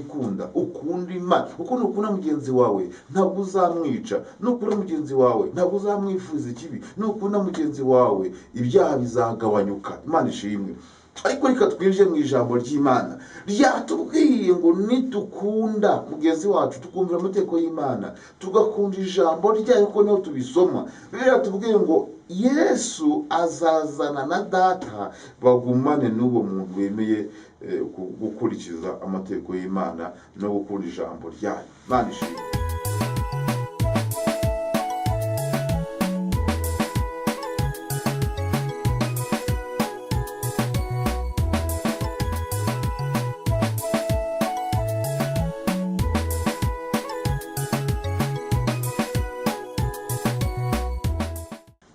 ikunda ukunda Imana kuko nukunda mugenzi wawe ntabwo uzamwica, nukunda mugenzi wawe ntabwo uzamwifuza ikibi, nukunda mugenzi wawe ibyaha bizagabanyuka. Imana ishimwe. Ariko reka twinjire mu ijambo ry'Imana ryatubwiye ngo nitukunda mugenzi wacu tukumvira amategeko y'Imana tugakunda ijambo ryayo ko naho tubisoma biratubwiye ngo Yesu azazana na data bagumane n'uwo muntu wemeye gukurikiza amategeko y'Imana no gukunda ijambo ryayo. Imana ishimwe.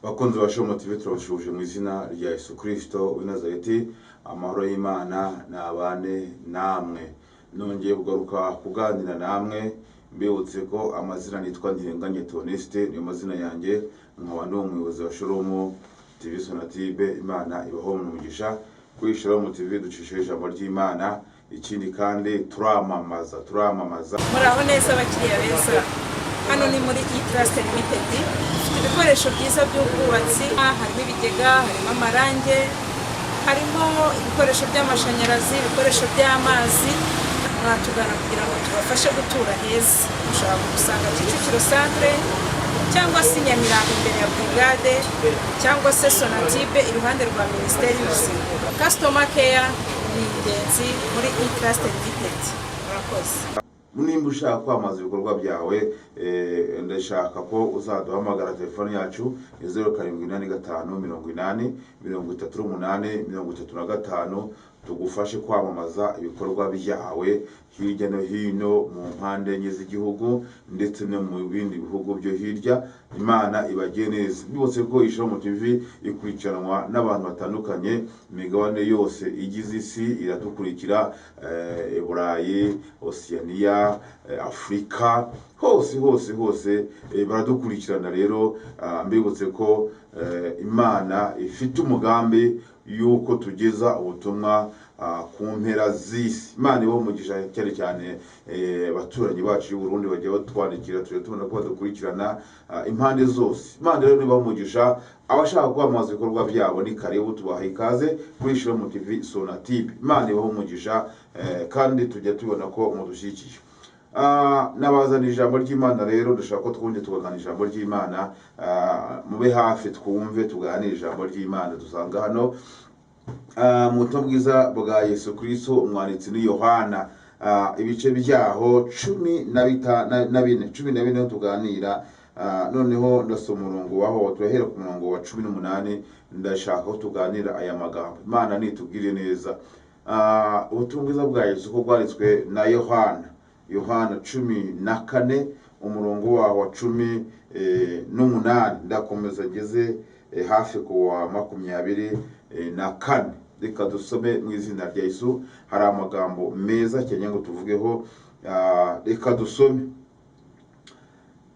Bakunzi ba Shalom TV turabashuje mu izina rya Yesu Kristo w'i Nazareti. Amahoro y'Imana nabane namwe. Nongeye kugaruka kuganira namwe mbibutse ko amazina nitwa Ntirenganye Theoneste niyo mazina yanjye, nkaba ndi umuyobozi wa Shalom TV Sonatube. Imana ibaho umugisha. Kuri Shalom TV ducishe ijambo ry'Imana, ikindi kandi turamamaza. Muraho neza abakiriya beza, hano ni muri E-Trust Limited. Ibikoresho byiza by'ubwubatsi, harimo ibigega, harimo amarange, harimo ibikoresho by'amashanyarazi, ibikoresho by'amazi. Mwatugana kugira ngo tubafashe gutura heza. Ushobora gusanga Kicukiro Centre cyangwa se Nyamirambo imbere ya Brigade cyangwa se Sonatube iruhande rwa Minisiteri y'Ubuzima. Customer care ni ingenzi muri E-Trust Limited. Murakoze. Nimba ushaka kwamaza ibikorwa byawe, ndashaka ko uzaduhamagara telefone yacu 0785803835 tugufashe kwamamaza ibikorwa byawe hirya no hino mu mpande enye z'igihugu ndetse no mu bindi bihugu byo hirya. Imana ibagiye neza. Bibutse ko Shalom TV ikurikiranwa n'abantu batandukanye, imigabane yose igize isi iradukurikira, Burayi, Oceania, Afrika, hose baradukurikirana. Rero mbibutse ko Imana ifite umugambi yuko tugeza ubutumwa ku mpera z'isi. Imana ibo umugisha cyane abaturanyi bacu y'u Burundi bagiye batwandikira, tubona ko badukurikirana impande zose. Imana rero niba umugisha abashaka kwamaza ibikorwa byabo ni karibu, tubaha ikaze kuri Shalom TV Sonatube. Imana iba umugisha kandi tujya tubona ko mudushyigikiye. Nabazana ijambo ry'Imana rero dushaka ko twongeye tugana ijambo ry'Imana, mube hafi twumve tuganire ijambo ry'Imana. Dusanga hano mu butumwa bwiza bwa Yesu Kristo umwanditsi ni Yohana, ibice byaho 14 tuganira. Noneho ndasoma umurongo waho turahera ku murongo wa 18. Ndashaka ko tuganira aya magambo. Imana nitubwire neza. Ubutumwa bwiza bwa Yesu ko bwanditswe na Yohana 14 umurongo waho wa 18. Ndakomeza ngeze hafi ku wa 24. Reka dusome mu izina rya Yesu. Hari amagambo meza cyane ngo tuvugeho. Reka dusome.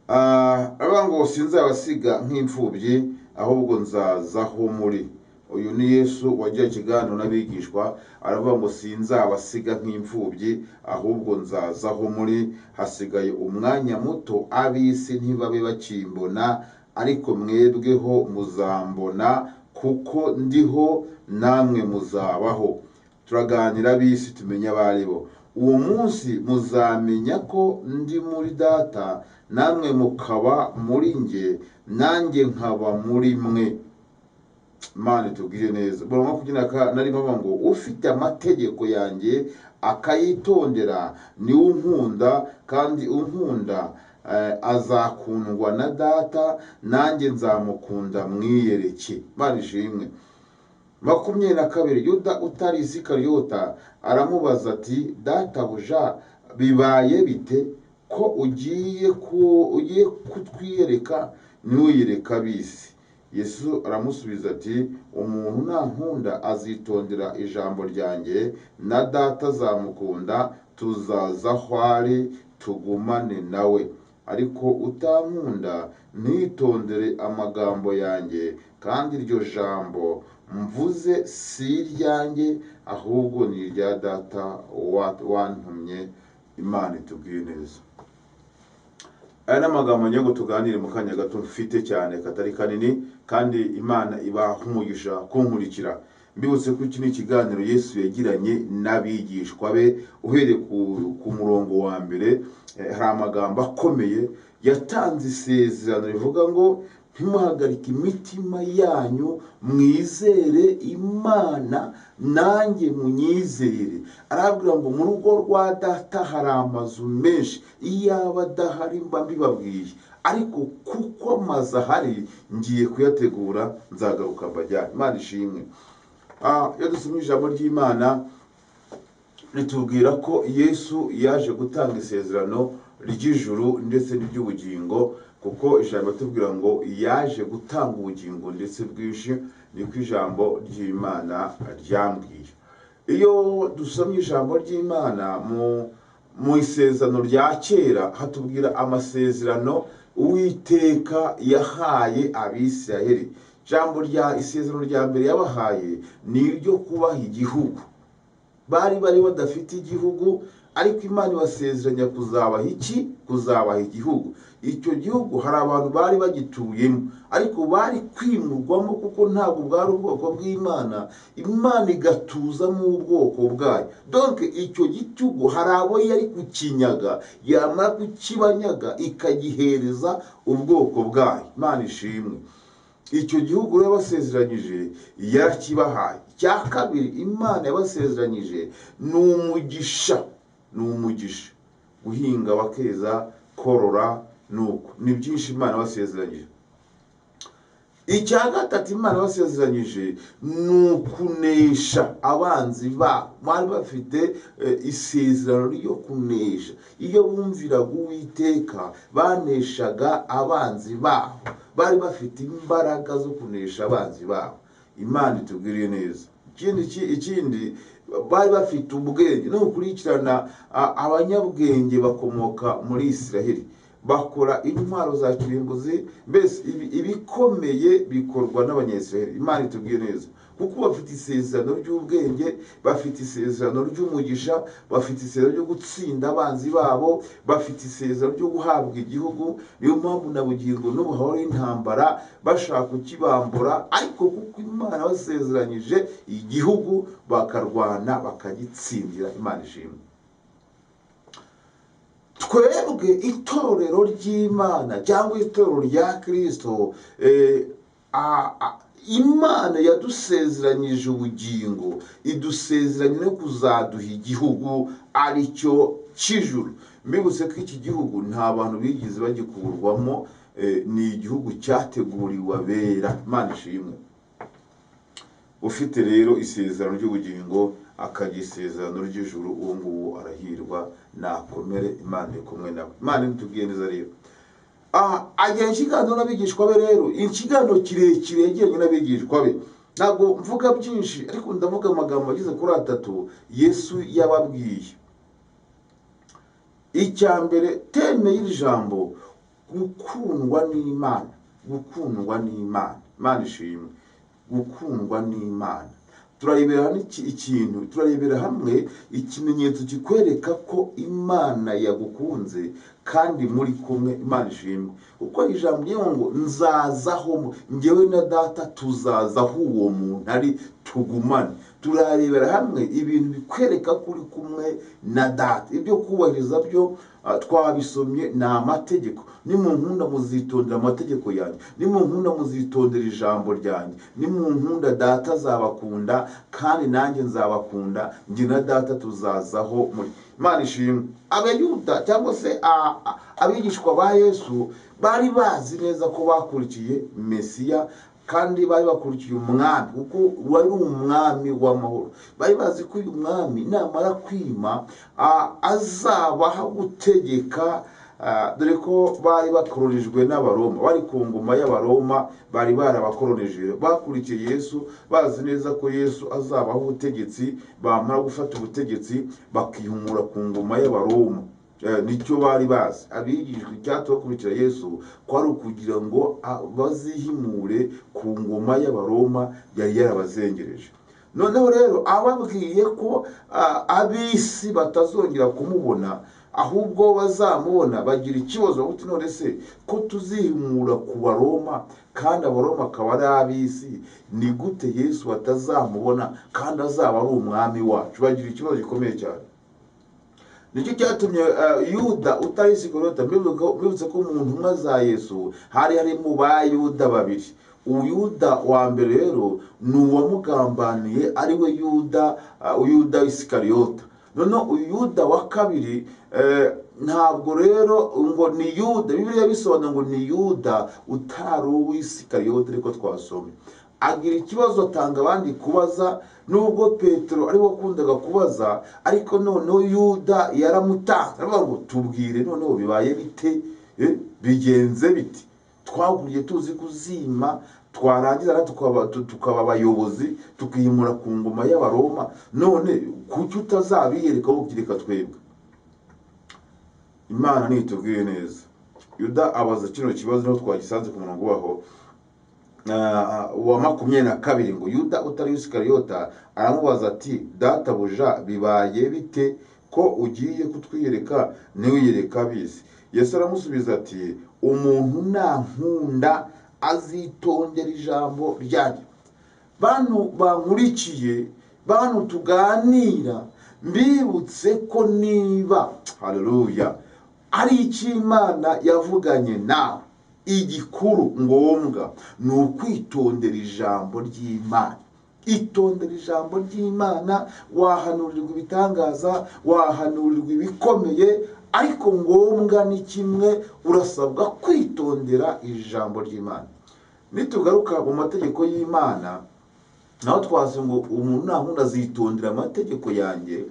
Abango sinzabasiga nk'imfubyi ahubwo nzazaho muri. Uyu ni Yesu wagiye kiganiro n'abigishwa, aravuga ngo sinzabasiga nk'imfubyi ahubwo nzazaho muri. Hasigaye umwanya muto, ab'isi ntibabe bakimbona, ariko mwebweho muzambona, kuko ndiho namwe muzabaho. Turaganira ab'isi tumenya abaribo. Uwo munsi muzamenya ko ndi muri data, namwe mukaba muri nge, nanjye nkaba muri mwe. Imana itubwire neza. Bora kugira narimo ngo ufite amategeko yanjye akayitondera ni unkunda, kandi unkunda azakundwa na data, nanjye nzamukunda mwiyereke. Imana ishimwe. 22. Yuda utari Isikariyota aramubaza ati, databuja bibaye bite ko ugiye kutwiyereka niwiyereka ab'isi? Yesu aramusubiza ati, umuntu nankunda azitondera ijambo ryanjye, na data azamukunda, tuzaza aho ari tugumane nawe. Ariko utankunda ntitondere amagambo yanjye, kandi iryo jambo mvuze si iryanjye ahubwo ni irya data wantumye. Imana itubwiye neza. Aya ni amagambo ngiye ngo tuganire mu kanya gato mfite cyane katari kanini, kandi Imana ibaha umugisha kunkurikira. Mbibutse ko iki ni ikiganiro Yesu yagiranye n'abigishwa be, uhereye ku murongo wa mbere. Hari amagambo akomeye yatanze isezerano rivuga ngo ntimuhagarike imitima yanyu, mwizere Imana nanjye munyizere. Arabwira ngo mu rugo rwa data hari amazu menshi, iyaba adahari mba mbibabwiye, ariko kuko amazu ahari ngiye kuyategura, nzagaruka mbajyane. Imana ishimwe. Iyo dusomye ijambo ry'Imana ritubwira ko Yesu yaje gutanga isezerano ry'ijuru ndetse n'iry'ubugingo, kuko ijambo tubwira ngo yaje gutanga ubugingo ndetse bwinshi, niko ijambo ry'Imana ryambwiye. Iyo dusomye ijambo ry'Imana mu isezerano rya kera, hatubwira amasezerano Uwiteka yahaye Abisiraheli. Isezerano rya mbere yabahaye ni iryo kubaha igihugu. Bari badafite igihugu, ariko Imana ibasezeranya kuzabaha iki? Kuzabaha igihugu. Icyo gihugu hari abantu bari bagituyemo, ariko bari kwimurwamo kuko ntabwo bwari ubwoko bw'Imana, Imana igatuzamo ubwoko bwayo. Donc icyo gihugu hari abo yari kukinyaga, yamara kukibanyaga ikagihereza ubwoko bwayo. Imana ishimwe. Icyo gihugu rero yabasezeranyije yarakibahaye. Icya kabiri Imana yabasezeranyije ni umugisha. Guhinga bakeza, korora, nuko ni byinshi Imana yabasezeranyije. Icya gatatu Imana yabasezeranyije ni ukunesha abanzi babo. Bari bafite isezerano ryo kunesha. Iyo bumviraga Uwiteka baneshaga abanzi babo. Bari bafite imbaraga zo kunesha abanzi babo. Imana itubwiriye neza. Ikindi bari bafite ubwenge. No gukurikirana abanyabwenge bakomoka muri Isiraheli, bakora intwaro za kirimbuzi, mbese ibikomeye bikorwa n'Abanyesiraheli. Imana itubwiye neza, kuko bafite isezerano ry'ubwenge, bafite isezerano ry'umugisha, bafite isezerano ryo gutsinda abanzi babo, bafite isezerano ryo guhabwa igihugu. Niyo mpamvu na bugingo n'ubu hahora intambara bashaka kukibambura, ariko kuko Imana basezeranyije igihugu, bakarwana bakagitsindira. Imana ishimwe. Twebwe itorero ry'Imana cyangwa itorero rya Kristo, Imana yadusezeranyije ubugingo, idusezeranye no kuzaduha igihugu aricyo cy'ijuru. Mbibutse ko iki gihugu nta bantu bigize bagikurwamo, ni igihugu cyateguriwe abera. Imana ishimwe. Ufite rero isezerano ry'ubugingo akagira isezerano ry'ijuru, uwo nguwo arahirwa, nakomere, Imana iri kumwe nawe. Imana itubwiye neza rero. Agira ikiganiro n'abigishwa be rero, ikiganiro kirekire yagiranye n'abigishwa be. Ntabwo mvuga byinshi, ariko ndavuga amagambo ageze kuri 3 Yesu yababwiye. Icya mbere, teme y'iri jambo, gukundwa n'Imana. Imana ishimwe. Gukundwa n'Imana. Turarebera hamwe ikimenyetso kikwereka ko Imana yagukunze kandi muri kumwe. Imana ishimwe. Uko ijambo ryo ngo nzazaho njyewe na data tuzazaho uwo muntu ari, tugumane. Turarebera hamwe ibintu bikwereka kuri kumwe na data. Ibyo kubahiriza byo twabisomye ni amategeko. Nimunkunda muzitondera amategeko yanjye, nimunkunda muzitondera ijambo ryanjye, nimunkunda data azabakunda kandi nanjye nzabakunda, njye na data tuzazaho muri. Imana ishimwe. Abayuda cyangwa se abigishwa ba Yesu bari bazi neza ko bakurikiye Mesiya, kandi bari bakurikiye umwami, kuko wari umwami w'amahoro. Bari bazi ko uyu mwami namara kwima azabaha gutegeka, dore ko bari bakoronijwe n'Abaroma, bari ku ngoma y'Abaroma, bari barabakoronije. Bakurikiye Yesu bazi neza ko Yesu azabaha ubutegetsi, bamara gufata ubutegetsi bakihumura ku ngoma y'Abaroma. Nicyo bari bazi. Abigishwa icyatuma bakurikira Yesu kwari ukugira ngo bazihimure ku ngoma y'Abaroma yari yarabazengereje. Noneho rero ababwiye ko ab'isi batazongera kumubona, ahubwo bazamubona bagira ikibazo bavuga none se ko tuzihimura ku Baroma kandi Abaroma akaba ari ab'isi, ni gute Yesu atazamubona kandi azaba ari umwami wacu? Bagira ikibazo gikomeye cyane. Nicyo cyatumye Yuda utari Isikariyota, mbibutse ko mu ntumwa za Yesu hari harimo ba Yuda babiri. Uyuda wa mbere rero ni uwamugambaniye ari we Yuda Isikariyota. None Uyuda wa kabiri ntabwo rero ngo ni Yuda, Bibiliya bisobanura ngo ni Yuda utari uw'Isikariyota ariko twasomye. Agira ikibazo atanga abandi kubaza, nubwo Petero ari wakundaga kubaza, ariko noneho Yuda yaramutanze aravuga ngo tubwire noneho bibaye bite, bigenze biti? Twaguriye tuzi kuzima, twarangiza tukaba abayobozi tukihimura ku ngoma y'Abaroma, none kuki utazabiyereka wo kireka twebwe? Imana nitubwire neza. Yuda abaza kino kibazo no twagisanze ku murongo waho wa 22 ngo Yuda utari Isikariyota aramubaza ati databuja bibaye bite ko ugiye kutwiyereka niwiyereka bisi? Yesu aramusubiza ati umuntu nankunda azitondera ijambo ryanjye. Bantu bankurikiye, bantu tuganira, mbibutse ko niba haleluya ari icy'Imana yavuganye nawe, igikuru ngombwa ni ukwitondera ijambo ry'Imana. Itondera ijambo ry'Imana, wahanurirwa ibitangaza, wahanurirwa ibikomeye, ariko ngombwa ni kimwe, urasabwa kwitondera ijambo ry'Imana. Nitugaruka mu mategeko y'Imana, naho twazi ngo umuntu nankunda azitondera amategeko yanjye.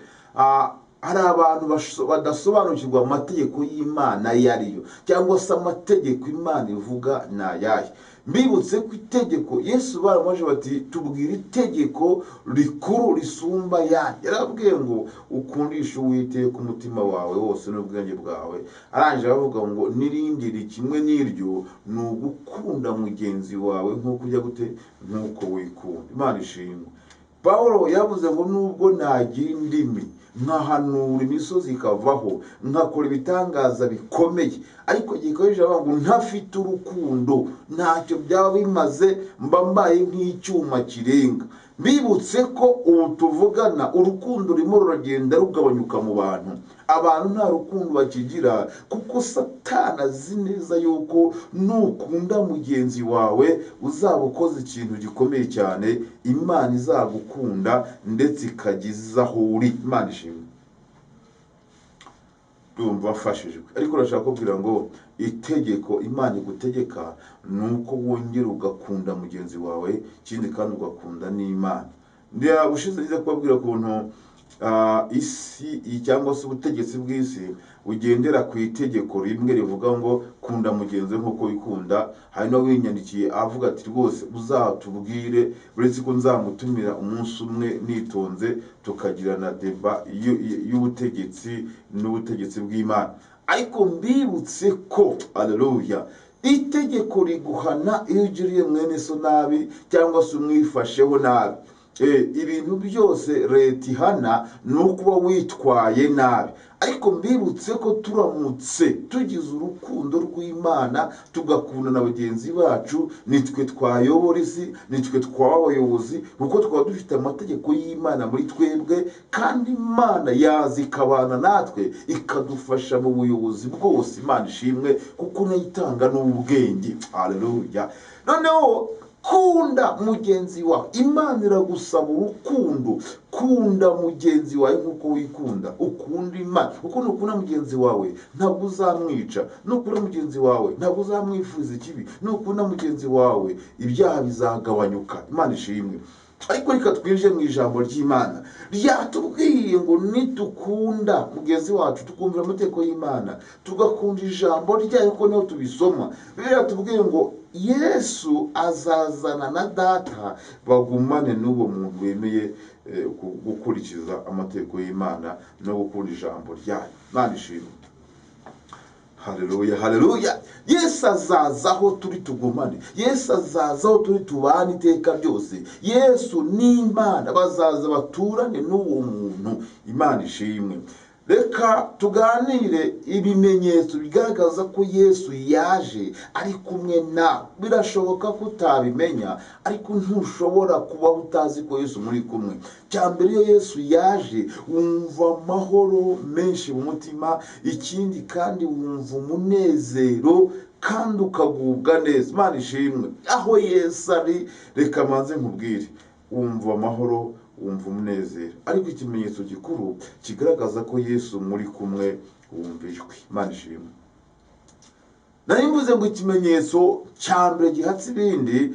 Hari abantu badasobanukirwa amategeko y'Imana yariyo, cyangwa se amategeko Imana ivuga na yahe. Mbibutse ko itegeko Yesu baramaje bati tubwire itegeko rikuru risumba yanjye. Yarabwiye ngo ukundishe Uwiteka umutima wawe wose n'ubwenge bwawe. Aranje avuga ngo nirindi kimwe n'iryo ni ugukunda mugenzi wawe nk'uko ujya gute, nk'uko wikunda. Imana ishimwe. Paulo yavuze ngo nubwo nagira indimi, nkahanura imisozi ikavaho, nkakora ibitangaza bikomeye, ariko gikoresha ngo ntafite urukundo ntacyo byaba bimaze, mba mbaye nk'icyuma kirenga. Mbibutse ko ubu tuvugana urukundo rurimo ruragenda rugabanyuka mu bantu. Abantu nta rukundo bakigira, kuko Satani azi neza yuko nukunda mugenzi wawe uzaba ukoze ikintu gikomeye cyane, Imana izagukunda ndetse ikagiza aho uri. Imana ishimwe. Ndumva mfashijwe. Ariko urashaka kubwira ngo itegeko Imana igutegeka nuko wongera ugakunda mugenzi wawe, ikindi kandi ugakunda n'Imana. Ndiya ushize ngize kubabwira kuntu isi cyangwa se ubutegetsi bw'isi ugendera ku itegeko rimwe rivuga ngo kunda mugenzi nk'uko wikunda. Hari no winyandikiye avuga ati rwose uzatubwire, uretse ko nzamutumira umunsi umwe nitonze tukagirana deba y'ubutegetsi n'ubutegetsi bw'Imana. Ariko mbibutse ko haleluya itegeko riguhana iyo ugiriye mwene so nabi cyangwa se umwifasheho nabi. Ibintu byose leta ihana ni ukuba witwaye nabi. Ariko mbibutse ko turamutse tugize urukundo rw'Imana, tugakunda na bagenzi bacu, nitwe twayobora isi, nitwe twaba abayobozi, kuko twaba dufite amategeko y'Imana muri twebwe, kandi Imana yazi ikabana natwe ikadufasha mu buyobozi bwose. Imana ishimwe, kuko nayo itanga n'ubwenge. Haleluya. Noneho kunda mugenzi wawe. Imana iragusaba urukundo. Kunda mugenzi wawe nk'uko wikunda. Ukunda Imana. Kuko nukunda mugenzi wawe ntabwo uzamwica. Nukunda mugenzi wawe ntabwo uzamwifuza ikibi. Nukunda mugenzi wawe ibyaha bizagabanyuka. Imana ishimwe. Ariko reka twinjire mu ijambo ry'Imana. Ryatubwiye ngo nitukunda mugenzi wacu, tukumvira amategeko y'Imana, tugakunda ijambo ryayo, ko niho tubisoma. Biratubwiye ngo Yesu azazana na Data bagumane n'uwo muntu wemeye gukurikiza amategeko y'Imana no gukunda ijambo ryayo. Imana ishimwe. Haleluya, haleluya. Yesu azaza aho turi tugumane. Yesu azaza aho turi tubane iteka ryose. Yesu ni Imana, bazaza baturane n'uwo muntu. Imana ishimwe. reka tuganire ibimenyetso bigaragaza ko Yesu yaje ari kumwe nawe. Birashoboka ko utabimenya, ariko ntushobora kubaho utazi ko Yesu muri kumwe. Cyambere iyo Yesu yaje wumva amahoro menshi mu mutima, ikindi kandi wumva umunezero kandi ukagubwa neza. Imana ishimwe. Aho Yesu ari, reka manze nkubwire, wumva amahoro, wumva umunezero. Ariko ikimenyetso gikuru kigaragaza ko Yesu muri kumwe, wumva ijwi. Imana ishimwe. Nari mvuze ngo ikimenyetso cyambere gihatse ibindi,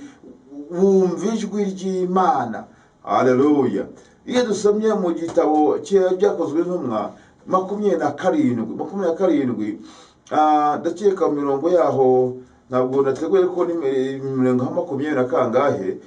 wumva ijwi ry'Imana. Haleluya. Iyo dusomye mu gitabo cyakozwe n'intumwa 27 ndakeka mirongo yaho ntabwo nateguye ko ni mirongo 20 na kangahe,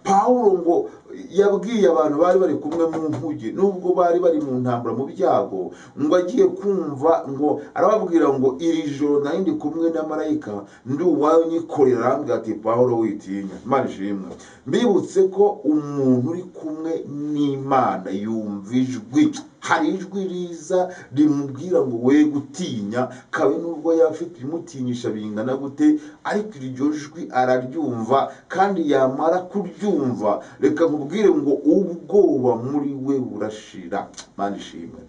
Pawulo ngo yabwiye abantu bari bari kumwe mu nkuge, nubwo bari bari mu ntambara mu byago, ngo agiye kumva, ngo arababwira ngo iri joro nari ndi kumwe na marayika, ndi uwawe nyikorera. Arambwira ati Pawulo witinya. Imana ishimwe. Mbibutse ko umuntu uri kumwe n'Imana yumva ijwi. Hari ijwi riza rimubwira ngo we gutinya, kabe nubwo yafite imutinyisha bingana gute, ariko iryo jwi araryumva, kandi yamara kuryumva, reka nkubwire ngo ubwoba muri we burashira. Imana ishimwe.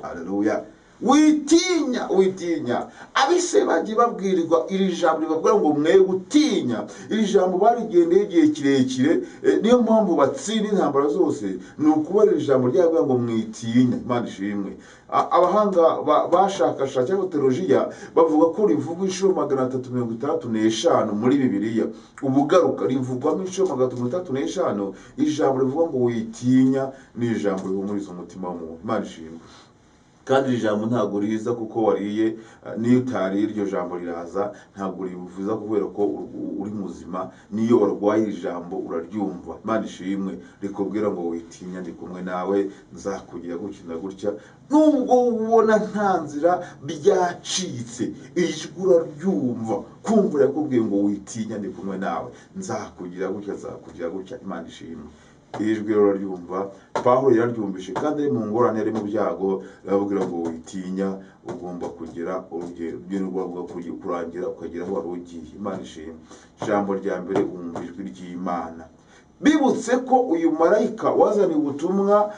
Haleluya. Witinya, witinya. Abise bagiye babwirirwa iri jambo ribabwira ngo mwe gutinya. Iri jambo barigendeye igihe kirekire, niyo mpamvu batsinda intambara zose, ni ukubera iri jambo ryabwira ngo mwitinya. Imana ishimwe. Abahanga bashakashatse cyangwa teologiya bavuga ko rivugwa inshuro 365 muri Bibiliya. Ubugaruka rivugwamo inshuro 365. Ijambo rivuga ngo witinya ni ijambo rihumuriza umutima w'umuntu. Imana ishimwe. Kandi iri jambo ntabwo riza kuko wariye, niyo utariye iryo jambo riraza, ntabwo rivuza kubera ko uri muzima. Niyo warwaye iri jambo uraryumva. Imana ishimwe. Rikubwira ngo witinya, ndi kumwe nawe, nzakugira gukina gutya. Nubwo ubona nta nzira byacitse, ijwi uraryumva. Kumva yakubwiye ngo witinya, ndi kumwe nawe, nzakugira gutya, nzakugira gutya. Imana ishimwe. Ijwi uraryumva. Pawulo yararyumvishe, kandi ari mu ngorane, ari mu byago, arababwira ngo witinya, ugomba kugira urugendo rwawe kurangira ukagera aho wari ugiye. Imana ishimwe. Ijambo rya mbere, wumva ijwi ry'Imana. Bibutse ko uyu marayika wazaniye ubutumwa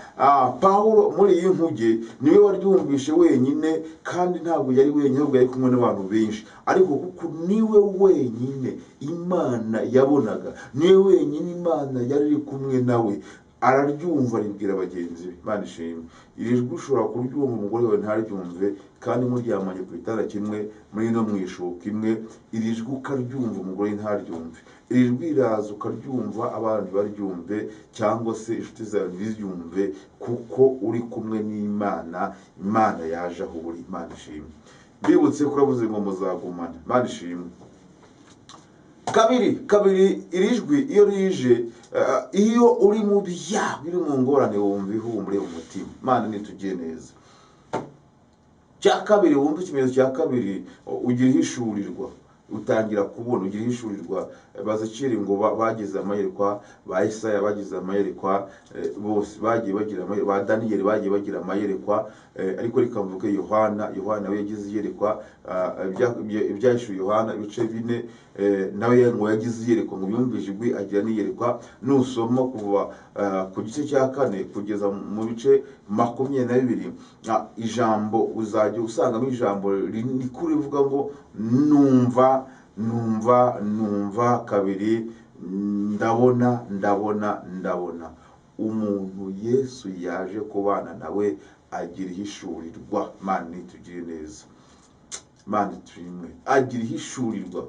Pawulo muri iyi nkuge niwe waryumvishe wenyine, kandi ntabwo yari wenyine, ahubwo yari kumwe n'abantu benshi. Ariko kuko niwe wenyine Imana yabonaga, niwe wenyine Imana yari iri kumwe nawe, araryumva, ribwira bagenzi be. Imana ishimwe. Iri jwi ushobora kuryumva, umugore wawe ntaryumve, kandi muryamanye ku gitanda kimwe, muri no mu ishuka imwe, iri jwi ukaryumva, umugore ntaryumve. Iri jwi riraza ukaryumva, abandi baryumve, cyangwa se inshuti zawe ntiziryumve, kuko uri kumwe n'Imana. Imana yaje aho uri. Imana ishimwe. Mbibutse ko uravuze ngo muzagumana. Imana ishimwe. Kabiri, iri jwi iyo rije, iyo uri mu byaha, uri mu ngorane, wumva ihumure mu mutima. Imana nitugiye neza. Cya kabiri, wumva ikimenyetso cya kabiri, ugira ihishurirwa. Utangira kubona, ugira ihishurirwa. Bazakiri ngo bagize amayerekwa, ba Isaya bagize amayerekwa, bose bagiye bagira amayerekwa, ba Daniyeli bagiye bagira amayerekwa. Ariko reka mvuge Yohana we yagize iyerekwa, ibyahishuye Yohana ibice 4, nawe ngo yagize iyerekwa, ngo yumvise ijwi agira n'iyerekwa. Nusoma kuva ku gice cya 4 kugeza mu bice 22, ijambo uzajya usangamo ijambo rikuru rivuga ngo numva. Kabiri, ndabona. Umuntu Yesu yaje kubana nawe agira ihishurirwa. Imana nitugire neza. Imana turimwe. Agira ihishurirwa.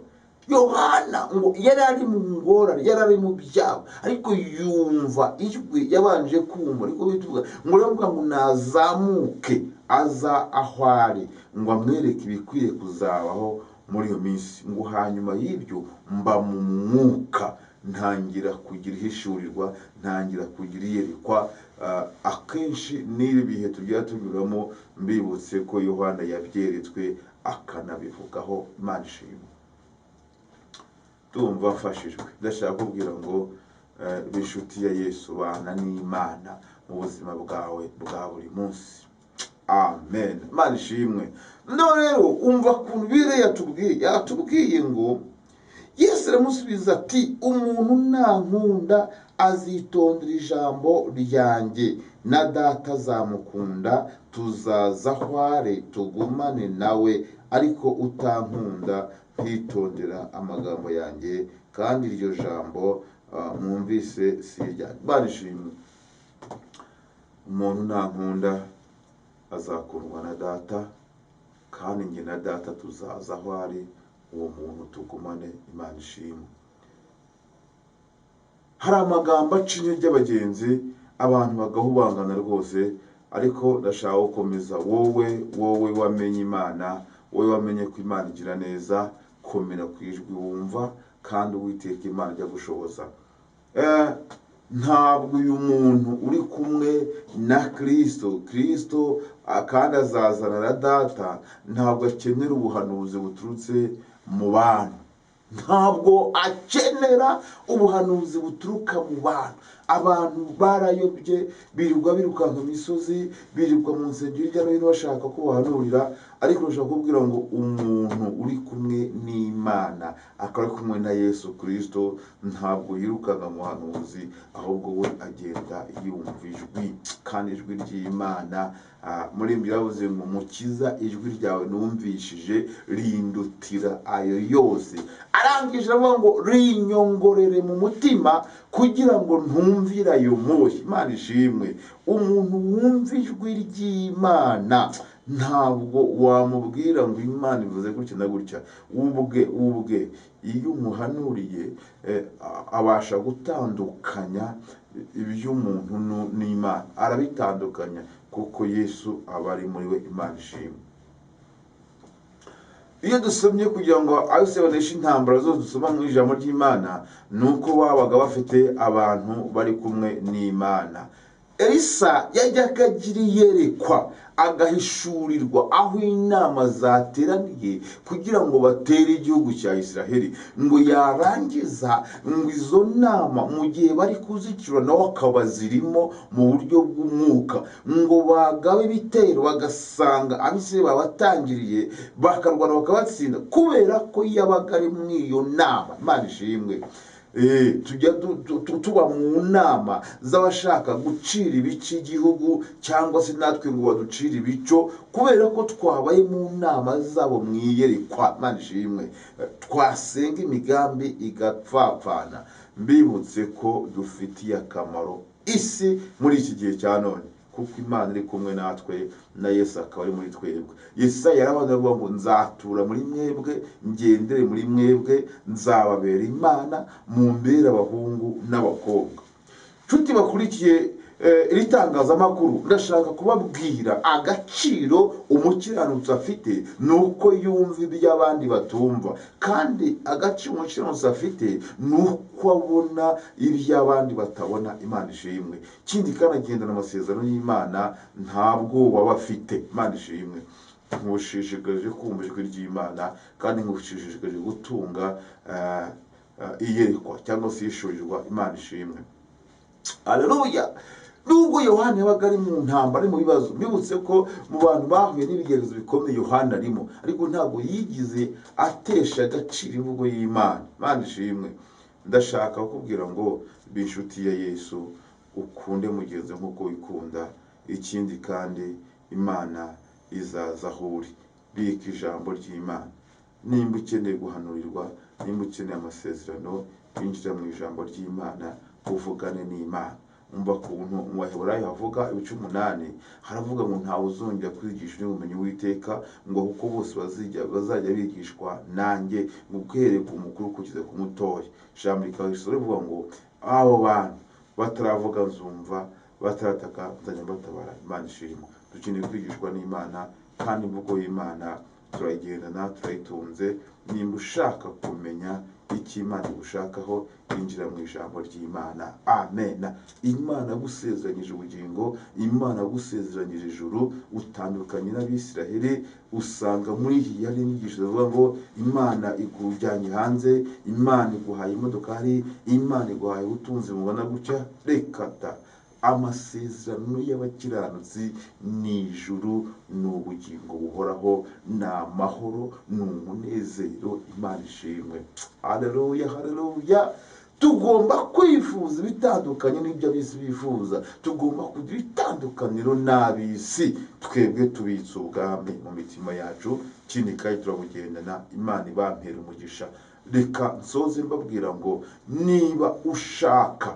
Yohana ngo yari ari mu ngorane, yari ari mu byago, ariko yumva ijwi, yabanje kumva. Ariko bituvuga ngo aravuga ngo nazamuke aza aho ari, ngo amwereke ibikwiriye kuzabaho muri iyo minsi. Ngo hanyuma y'ibyo mba mu mwuka, ntangira kugira ihishurirwa, ntangira kugira iyerekwa. Akenshi n'ibi bihe tugira tunyuramo, mbibutse ko Yohana yabyeretswe akanabivugaho. Imana ishimwe. Tumva afashijwe. Ndashaka kubwira ngo b'inshuti ya Yesu, bana n'Imana mu buzima bwawe bwa buri munsi. amen. Imana ishimwe. No rero umva kuntu Bibiliya yatubwiye ngo Yesu aramusubiza ati umuntu nankunda azitondera ijambo ryanjye, na data azamukunda, tuzaza aho ari tugumane nawe, ariko utankunda ntitondera amagambo yanjye, kandi iryo jambo mwumvise si iryanjye. Imana ishimwe. Umuntu nankunda azakundwa na data, kandi njye na data tuzaza aho ari, uwo muntu tugumane. Imana ishimwe. Hari amagambo acinye ry'abagenzi abantu bagahubangana rwose, ariko ndashaka gukomeza wowe wamenye Imana, wowe wamenye ko Imana igira neza, komera ku ijwi wumva, kandi Uwiteka Imana ijya gushoboza. Ntabwo uyu muntu uri kumwe na Kristo kandi azazana na data, ntabwo akenera ubuhanuzi buturutse mu bantu, ntabwo akenera ubuhanuzi buturuka mu bantu. Abantu barayobye, birirwa birukanka mu misozi, birirwa mu nsengero hirya no hino bashaka ko bahanurira, ariko ushaka kubwira ngo umuntu uri kumwe n'Imana, akaba ari kumwe na Yesu Kristo, ntabwo yirukanka mu buhanuzi, ahubwo we agenda yumva ijwi, kandi ijwi ry'Imana muri mbiravuze ngo mukiza, ijwi ryawe numvishije rindutira ayo yose. Arangije avuga ngo rinyongorere mu mutima kugira ngo ntumvira ayo moshya. Imana ishimwe. Umuntu wumva ijwi ry'Imana ntabwo wamubwira ngo Imana ivuze gutya na gutya. Ubwe iyo umuhanuriye abasha gutandukanya iby'umuntu n'Imana, arabitandukanya kuko Yesu aba ari muri we. Imana ishimwe. Iyo dusomye kugira ngo abose baneshe intambara zose dusoma mu ijambo ry'Imana, nuko babaga bafite abantu bari kumwe n'Imana. Elisa yajyaga agira iyerekwa, agahishurirwa aho inama zateraniye kugira ngo batere igihugu cya Isiraheli, ngo yarangiza ngo izo nama mu gihe bari kuzicura nawe akaba zirimo mu buryo bw'umwuka, ngo bagabe ibitero bagasanga abisirayeli babatangiriye, bakarwana bakabatsinda kubera ko yabaga ari mu iyo nama. Imana ishimwe. Tujya tuba mu nama z'abashaka gucira ibice igihugu, cyangwa se natwe ngo baducire ibico, kubera ko twabaye mu nama zabo mu iyerekwa. Imana ishimwe. Twasenga imigambi igapfapfana. Mbibutse ko dufitiye akamaro isi muri iki gihe cya none, kuko Imana iri kumwe natwe, na Yesu akaba ari muri twebwe. Yesaya yaravuze ngo nzatura muri mwebwe, ngendere muri mwebwe, nzababera Imana, mumbere abahungu n'abakobwa. Nshuti bakurikiye iri tangazamakuru, ndashaka kubabwira agaciro umukiranutsi afite, nuko yumva ibyo abandi batumva, kandi agaciro umukiranutsi afite nuko abona ibyo abandi batabona. Imana ishimwe. Kindi kandi agendana amasezerano y'Imana, ntabwo baba afite. Imana ishimwe. Nkushishikaje kumva ijwi ry'Imana, kandi nkushishikaje gutunga iyerekwa cyangwa se ishurirwa. Imana ishimwe. Haleluya. Nubwo Yohana yabaga ari mu ntambara, ari mu bibazo, mbibutse ko mu bantu bahuye n'ibigeragezo bikomeye Yohana arimo, ariko ntabwo yigize atesha agaciro imvugo y'Imana. Imana ishimwe. Ndashaka kukubwira ngo b'inshuti ya Yesu, ukunde mugenzi nk'uko wikunda. Ikindi kandi Imana izaza aho uri. Bika ijambo ry'Imana. Nimba ukeneye guhanurirwa, nimba ukeneye amasezerano, winjira mu ijambo ry'Imana, uvugane n'Imana. Umva kuntu mu Baheburayo havuga ibice 8, haravuga ngo ntawe uzongera kwigisha n'ubumenyi w'Uwiteka, ngo kuko bose bazajya bigishwa nanjye, ngo guhere ku mukuru kugeza ku mutoya. Ijambo rikaba rivuga ngo abo bantu bataravuga nzumva, batarataka nzajya mbatabara. Imana ishimwe. Dukeneye kwigishwa n'Imana, kandi imvugo y'Imana turayigendana, turayitunze. Nimba ushaka kumenya icyo Imana igushakaho, injira mu ijambo ry'Imana. Amen. Imana yagusezeranyije ubugingo, Imana yagusezeranyije ijuru. Utandukanye n'Abisiraheli, usanga muri iyi yari inyigisho zivuga ngo Imana ikujyanye hanze, Imana iguhaye imodokari, Imana iguhaye ubutunzi mubona gutya. Reka da, amasezerano y'abakiranutsi ni ijuru, ni ubugingo buhoraho, ni amahoro, ni umunezero. Imana ishimwe. Haleluya, haleluya. Tugomba kwifuza ibitandukanye n'ibyo ab'isi bifuza. Tugomba kugira itandukaniro n'ab'isi. Twebwe tubitse ubwami mu mitima yacu, ikindi kandi turabugendana. Imana ibampera umugisha. Reka nsoze mbabwira ngo niba ushaka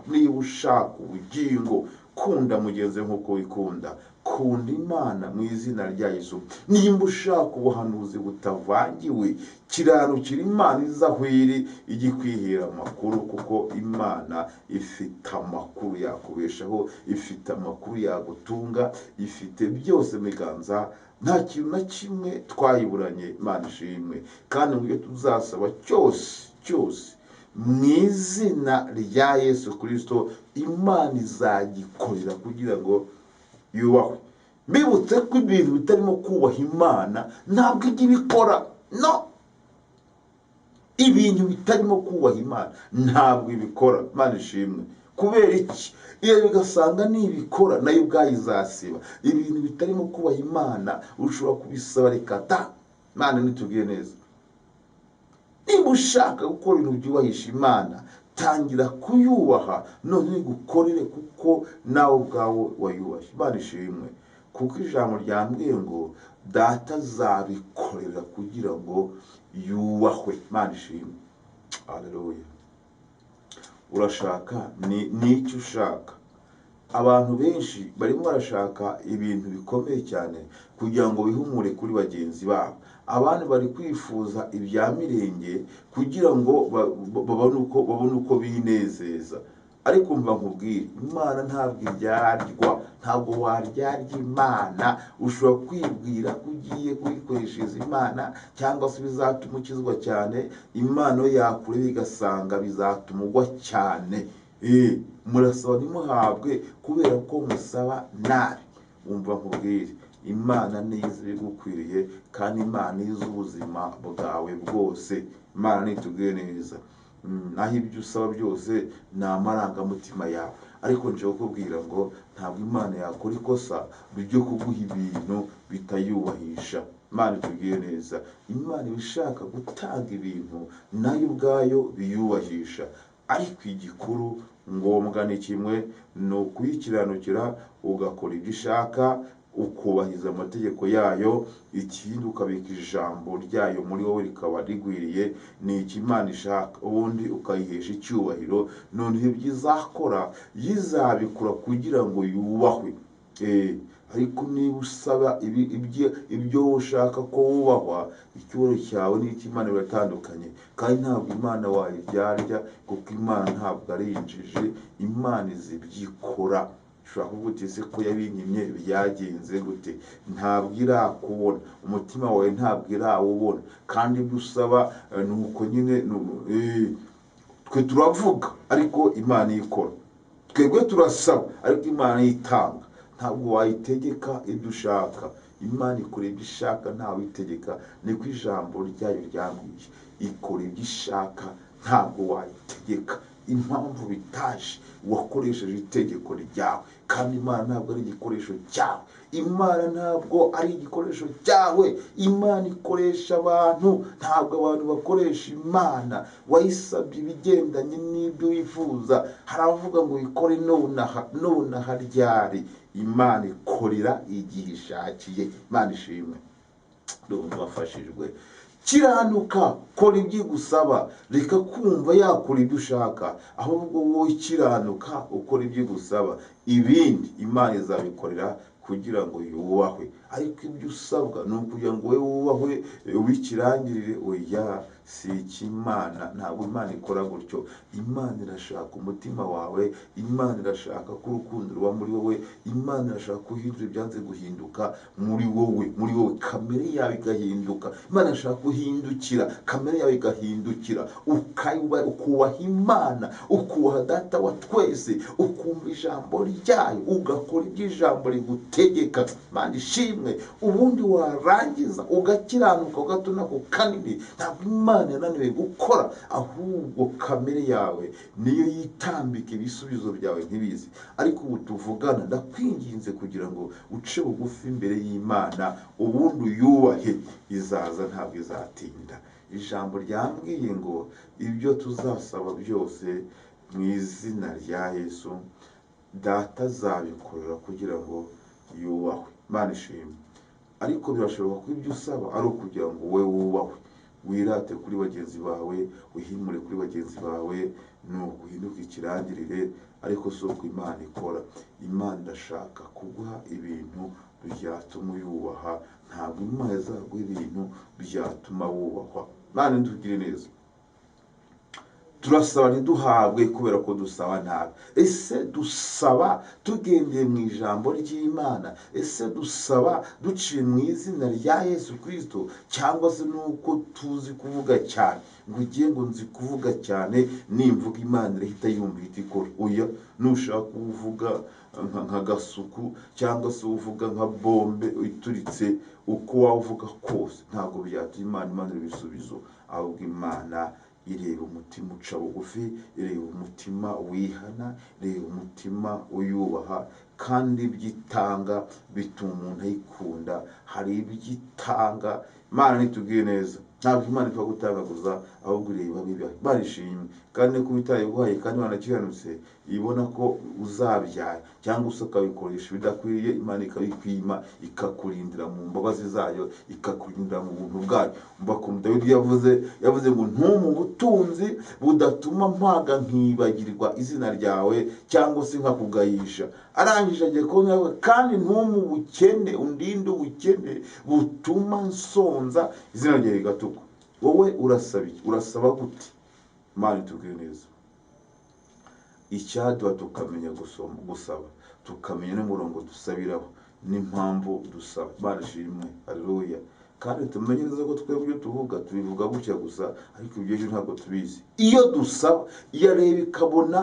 ubugingo, kunda mugenzi nk'uko wikunda. Kunda Imana mu izina rya Yesu. Nimba ushaka ubuhanuzi butavangiwe, kiranukira Imana izahwiri igikwihera amakuru, kuko Imana ifite amakuru yakubeshaho, ifite amakuru yagutunga, ifite byose mu biganza. Nta kintu na kimwe twayiburanye. Imana ishimwe. Kandi mu byo tuzasaba cyose mu izina rya Yesu Kristo, Imana izagikorera kugira ngo yubahwe. Mbibutse ko ibintu bitarimo kubaha Imana ntabwo ijya ibikora. No, ibintu bitarimo kubaha Imana ntabwo ibikora. Imana ishimwe. Kubera iki? Iyo bigasanga nibikora nayo ubwayo izasiba. Ibintu bitarimo kubaha Imana ushobora kubisaba, reka ta. Imana nitubwiye neza. Niba ushaka gukora ibintu byubahisha Imana, tangira kuyubaha, none gukorere kuko nawe ubwawe wayubashye. Imana ishimwe. Kuko ijambo ryambwiye ngo data azabikorera kugira ngo yubahwe. Imana ishimwe. Haleluya. Urashaka ni icyo ushaka. Abantu benshi barimo barashaka ibintu bikomeye cyane kugira ngo bihumure kuri bagenzi babo. Abandi bari kwifuza ibya mirenge kugira ngo babone uko binezeza. Ariko mva nkubwire, Imana ntabwo iryarwa. Ntabwo waryarya Imana. Ushobora kwibwira ko ugiye kuyikoreshereza Imana cyangwa se bizatuma ukizwa cyane. Imana yakureba igasanga bizatuma ugwa cyane. Murasaba ntimuhabwe kubera ko musaba nabi. Umva nkubwire, Imana nizo ibigukwiriye, kandi Imana izi ubuzima bwawe bwose. Imana nitubwiye neza. Naho ibyo usaba byose ni amarangamutima yawe. Ariko nje kukubwira ngo ntabwo Imana yakora ikosa ryo kuguha ibintu bitayubahisha. Imana itubwiye neza. Imana ibishaka gutanga ibintu nayo ubwayo biyubahisha. Ariko igikuru ngombwa ni kimwe, ni ukuyikiranukira ugakora ibyo ishaka, ukubahiriza amategeko yayo. Ikindi ukabika ijambo ryayo muri wowe rikaba rigwiriye. Ni iki Imana ishaka, ubundi ukayihesha icyubahiro. Noneho ibyo izakora yizabikora kugira ngo yubahwe. Ariko niba usaba ibyo ushaka ko wubahwa, icyubahiro cyawe n'icy'Imana biratandukanye. Kandi ntabwo Imana wayiryarya, kuko Imana ntabwo ari injiji. Imana izi ibyikora. Ushobora kuvuga uti ese ko yabinyimye byagenze gute? Ntabwo irakubona, umutima wawe ntabwo irawubona. Kandi ibyo usaba nuko nyine twe turavuga ariko Imana ikora. Twebwe turasaba ariko Imana yitanga. Ntabwo wayitegeka ibyo ushaka. Imana ikora ibyo ishaka, ntawe itegeka. Niko ijambo ryayo ryambwiye. Ikora ibyo ishaka, ntabwo wayitegeka. Impamvu bitaje, wakoresheje itegeko ryawe. Kandi Imana ntabwo ari igikoresho cyawe. Imana ntabwo ari igikoresho cyawe. Imana ikoresha abantu, ntabwo abantu bakoresha Imana. Wayisabye ibigendanye n'ibyo wifuza. Haravuga ngo ikore nonaha ryari. Imana ikorera igihe ishakiye. Imana ishimwe. Ndumva wafashijwe. Kiranuka, kora ibyo igusaba. Reka kumva yakora ibyo ushaka, ahubwo wowe kiranuka ukora ibyo igusaba. Ibindi Imana izabikorera kugira ngo yubahwe. Ariko ibyo usabwa ni ukugira ngo wowe wubahwe ubikirangirire. Oya, si ik'Imana. Ntabwo Imana ikora gutyo. Imana irashaka umutima wawe. Imana irashaka ko urukundo ruba muri wowe. Imana irashaka guhindura ibyanze guhinduka muri wowe. Kamere yawe igahinduka. Imana irashaka guhindukira, kamere yawe igahindukira. Ukubaha Imana, ukubaha Data wa twese, ukumva ijambo ryayo, ugakora ibyo ijambo rigutegeka. Imana ishimwe. rimwe ubundi warangiza ugakiranuka ugatuna ku kanini. Ntabwo Imana yananiwe gukora, ahubwo kamere yawe niyo yitambika ibisubizo byawe ntibizi. Ariko ubu tuvugana ndakwinginze kugira ngo uce bugufi imbere y'Imana, ubundi uyubahe. Izaza ntabwo izatinda. Ijambo ryambwiye ngo ibyo tuzasaba byose mu izina rya Yesu, Data azabikorera kugira ngo yubahwe. Imana ishimwe. Ariko birashoboka ko ibyo usaba ari ukugira ngo wowe wubahwe, wirate kuri bagenzi bawe, wihimure kuri bagenzi bawe, nuko uhinduke ikirangirire. Ariko si uko Imana ikora. Imana irashaka kuguha ibintu byatuma uyubaha, ntabwo Imana izaguha ibintu byatuma wubahwa. Imana itugire neza. Turasaba ntiduhabwe kubera ko dusaba nabi. Ese dusaba tugendeye mu ijambo ry'Imana? Ese dusaba duciye mu izina rya Yesu Kristo, cyangwa se nuko tuzi kuvuga cyane? Ngo ugiye ngo nzi kuvuga cyane, nimvuga Imana irahita yumva ihita ikora. Oya, nushaka kuvuga nka gasuku cyangwa se uvuga nka bombe ituritse, uko wavuga kose ntabwo byatuma Imana ibisubizo. Ahubwo Imana ireba umutima uca bugufi, ireba umutima wihana, ireba umutima uyubaha. Kandi ibyitanga bituma umuntu ayikunda. Hari ibyitanga. Imana nitubwiye neza, ntabwo Imana ipfa gutanga gusa, ahubwo ireba bibaye. Imana ishimwe. Kandi ko bitayiguhaye kandi wanakiranutse, ibona ko uzabyara cyangwa se ukabikoresha ibidakwiriye, Imana ikabikwima, ikakurindira mu mbabazi zayo, ikakurindira mu buntu bwayo. Umva ko Dawidi yavuze ngo ntumpe ubutunzi budatuma mpaga nkibagirwa izina ryawe cyangwa se nkakugayisha. Arangije agiye kubona kandi ntumpe ubukene, undinde ubukene butuma nsonza izina ryawe rigatukwa. Wowe urasaba gute? Imana itubwire neza. Icyaduha tukamenya gusaba, tukamenya n'umurongo dusabiraho n'impamvu dusaba. Imana ishimwe. Haleluya. Kandi tumenye neza ko twebwe ibyo tubivuga gutya gusa, ariko ibyo ntabwo tubizi. Iyo dusaba, irareba ikabona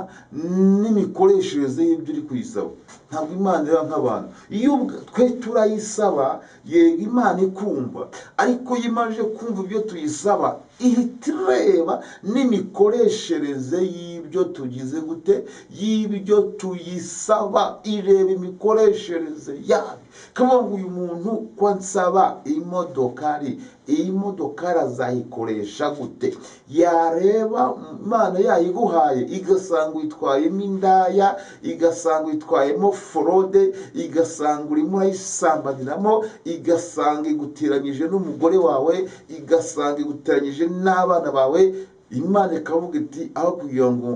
n'imikoreshereze y'ibyo uri kuyisaba. Ntabwo Imana ireba nk'abantu. Iyo twe turayisaba, yego Imana ikumva, ariko iyo imaze kumva ibyo tuyisaba, ihita ireba n'imikoreshereze y'ibyo tugize gute, y'ibyo tuyisaba. Ireba imikoreshereze yayo. Kavuga ngo uyu muntu kwa nsaba imodokari, iyi modokari azayikoresha gute? Yareba Imana yayiguhaye igasanga uyitwayemo indaya, igasanga uyitwayemo forode, igasanga urimo urayisambaniramo, igasanga iguteranyije n'umugore wawe, igasanga iguteranyije n'abana bawe. Imana ikavuga iti aho kugira ngo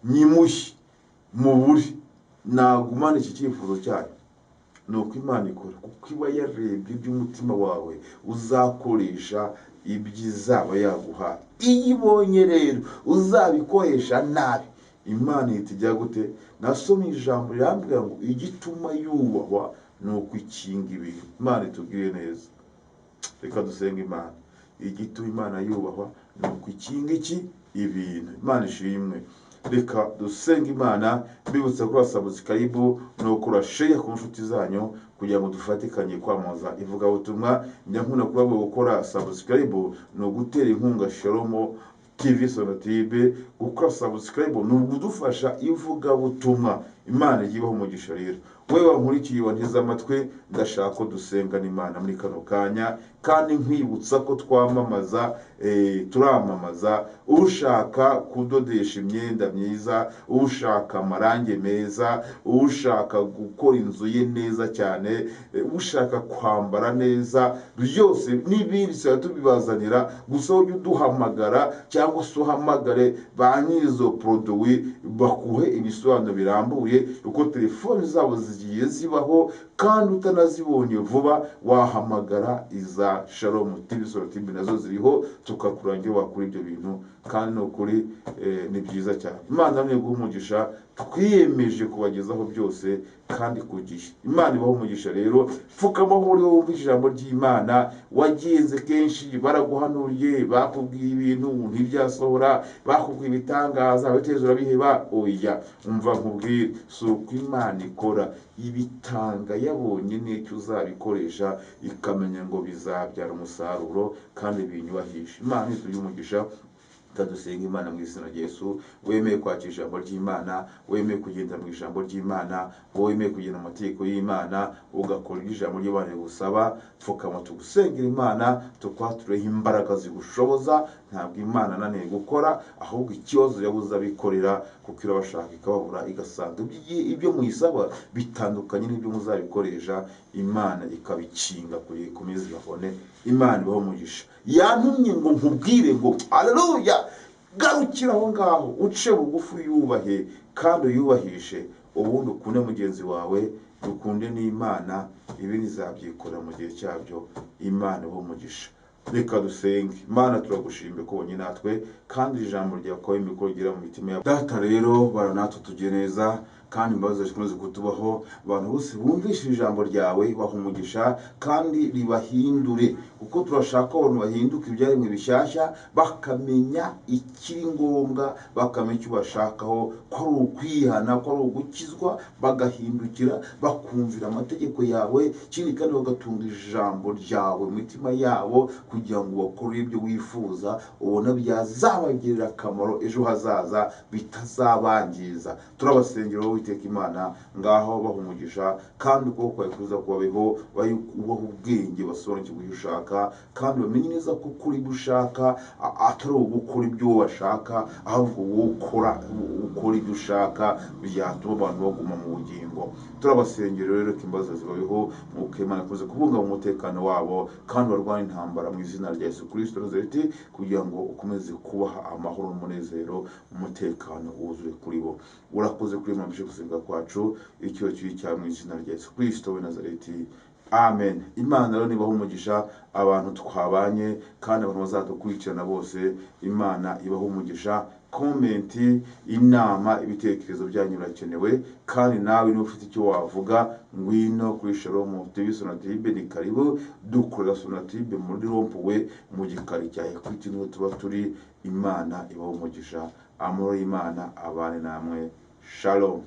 nyimushye muburi, nagumane iki cyifuzo cyayo. Nuko Imana ikora, kuko iba yarebye iby'umutima wawe uzakoresha iby'izaba yaguhaye. Iyo ibonye rero uzabikoresha nabi, Imana ihita ijya gute? Nasomye ijambo rirambwira ngo igituma yubahwa ni uko ikinga ibintu. Imana itubwire neza. Reka dusenga Imana. Igituma Imana yubahwa ni uko ikinga ibintu. Imana ishimwe. Reka dusenga Imana, mbibutsa kuri subscribe no kuri share ku nshuti zanyu kugira ngo dufatikanye kwamaza ivugabutumwa. Nyankuna kuba gukora subscribe no gutera inkunga Shalom TV Sonatube. Gukora subscribe no gudufasha ivugabutumwa. Imana igiyeho umugisha rero. Wewe wankurikiye wanteze amatwi, ndashaka ko dusenga n'Imana muri kano kanya, kandi nkwibutsa ko turamamaza ushaka kudodesha imyenda myiza, ushaka amarange meza, ushaka gukora inzu ye neza cyane, ushaka kwambara neza, byose n'ibindi se tubibazanira. Gusa ujye uduhamagara cyangwa se uhamagare ba nyirizo produit bakuhe ibisobanuro birambuye, uko telefoni zabo zigiye zibaho. Kandi utanazibonye vuba, wahamagara iza Shalom TV Sonatube, nazo ziriho, tukakurangira wakuri ibyo bintu. Kandi no kuri ni byiza cyane. Imana namwe guhumugisha twiyemeje kubagezaho byose kandi ku gihe. Imana ibaho umugisha rero, pfukama aho uri wumva ijambo ry'Imana. Wagenze kenshi baraguhanuriye, bakubwiye ibintu ntibyasohora, bakubwiye ibitangaza, witeze urabiheba. Oya, umva nkubwire, si uko Imana ikora, ibitanga yabonye n'icyo uzabikoresha, ikamenya ngo bizabyara umusaruro kandi binyubahisha. Imana ituye umugisha. Dusenga Imana mu izina rya Yesu. Wemeye kwakira ijambo ry'Imana, wemeye kugenda mu ijambo ry'Imana, wemeye kugenda mu mategeko y'Imana, ugakora ibyo ijambo ry'Imana rigusaba, pfukama tugusengera Imana, tukwatureho imbaraga zigushoboza. Ntabwo Imana ananiwe gukora, ahubwo ikibazo yabuze abikorera, kuko irabashaka ikababura, igasanga ibyo muyisaba bitandukanye n'ibyo muzabikoresha. Imana ikabikinga kugira ikomeze ibabone. Imana ibaho umugisha. Yantumye ngo nkubwire ngo haleluya, garukira aho ngaho, uce bugufi yubahe kandi uyubahishe, ubundi ukunde mugenzi wawe, dukunde n'Imana, ibindi izabyikora mu gihe cyabyo. Imana ibaho umugisha. Reka dusenge. Imana turagushimye ko ubonye natwe, kandi ijambo ryawe ko imikoro igira mu mitima yabo. Data rero, baranatwe tujye neza, kandi imbabazi zikomeze kutubaho. Abantu bose bumvishe ijambo ryawe baha umugisha, kandi ribahindure, kuko turashaka abantu bahinduka ibyaremwe bishyashya, bakamenya ikiri ngombwa, bakamenya icyo bashakaho, ko ari ukwihana, ko ari ugukizwa, bagahindukira bakumvira amategeko yawe, ikindi kandi bagatunga ijambo ryawe mu mitima yabo, kugira ngo bakore ibyo wifuza, ubona byazabagirira akamaro ejo hazaza, bitazabangiza. Turabasengera wowe Uwiteka Imana, ngaho baha umugisha, kandi ukuboko kwawe kuza kubabeho, ubaha ubwenge, basobanukirwe ibyo ushaka, kandi bamenye neza ko ukora ibyo ushaka, atari ugukora ibyo bashaka, ahubwo wowe ukora ibyo ushaka, byatuma abantu baguma mu bugingo. Turabasengera rero ko imbabazi zibabeho, nk'uko Imana ikunze kubungabunga umutekano wabo, kandi barwanya intambara mu izina rya Yesu Kristo Nazareti, kugira ngo ukomeze kubaha amahoro n'umunezero, umutekano wuzuye kuri bo. Urakoze kuri Imana bije gusenga kwacu, icyo kiri cya mu izina rya Yesu Kristo we Nazareti. Amen. Imana rero nibaho umugisha abantu twabanye, kandi abantu bazadukurikirana bose. Imana ibaho umugisha. Komenti, inama, ibitekerezo byanyu birakenewe, kandi nawe niba ufite icyo wavuga, ngwino kuri Shalom TV Sonatube. Ni karibu dukorera Sonatube muri rompuwe mu gikari cya Equity niho tuba turi. Imana ibaho umugisha. Amahoro y'Imana abane namwe. Shalom.